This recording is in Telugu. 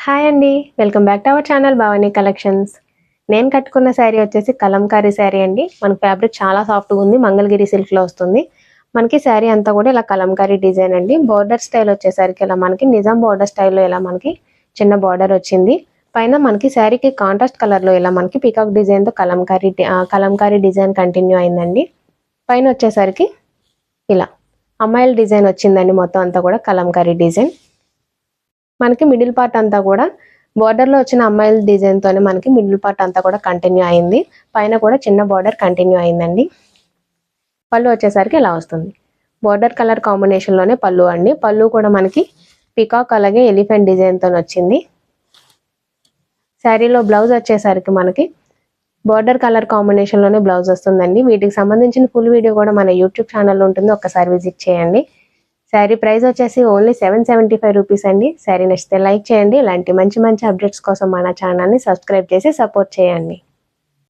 హాయ్ అండి, welcome back to our channel Bhavani collections. నేను కట్టుకున్న శారీ వచ్చేసి కలంకారీ శారీ అండి. మనకి ఫ్యాబ్రిక్ చాలా సాఫ్ట్గా ఉంది, మంగళగిరి సిల్క్లో వస్తుంది. మనకి శారీ అంతా కూడా ఇలా కలంకారీ డిజైన్ అండి. బార్డర్ స్టైల్ వచ్చేసరికి ఇలా మనకి నిజాం బార్డర్ స్టైల్లో ఇలా మనకి చిన్న బార్డర్ వచ్చింది. పైన మనకి శారీకి కాంట్రాస్ట్ కలర్లో ఇలా మనకి పీకాక్ డిజైన్తో కలంకారీ డిజైన్ కంటిన్యూ అయిందండి. పైన వచ్చేసరికి ఇలా అమ్మాయిల డిజైన్ వచ్చిందండి. మొత్తం అంతా కూడా కలంకారీ డిజైన్. మనకి మిడిల్ పార్ట్ అంతా కూడా బార్డర్లో వచ్చిన అమ్మాయిల డిజైన్తోనే మనకి మిడిల్ పార్ట్ అంతా కూడా కంటిన్యూ అయింది. పైన కూడా చిన్న బార్డర్ కంటిన్యూ అయిందండి. పళ్ళు వచ్చేసరికి ఇలా వస్తుంది. బార్డర్ కలర్ కాంబినేషన్లోనే పళ్ళు అండి. పళ్ళు కూడా మనకి పికాక్ అలాగే ఎలిఫెంట్ డిజైన్తో వచ్చింది. శారీలో బ్లౌజ్ వచ్చేసరికి మనకి బార్డర్ కలర్ కాంబినేషన్లోనే బ్లౌజ్ వస్తుందండి. వీటికి సంబంధించిన ఫుల్ వీడియో కూడా మన యూట్యూబ్ ఛానల్లో ఉంటుంది, ఒక్కసారి విజిట్ చేయండి. శారీ ప్రైస్ వచ్చేసి ఓన్లీ 775 రూపీస్ అండి. శారీ నచ్చితే లైక్ చేయండి. ఇలాంటి మంచి మంచి అప్డేట్స్ కోసం మన ఛానల్ని సబ్స్క్రైబ్ చేసి సపోర్ట్ చేయండి.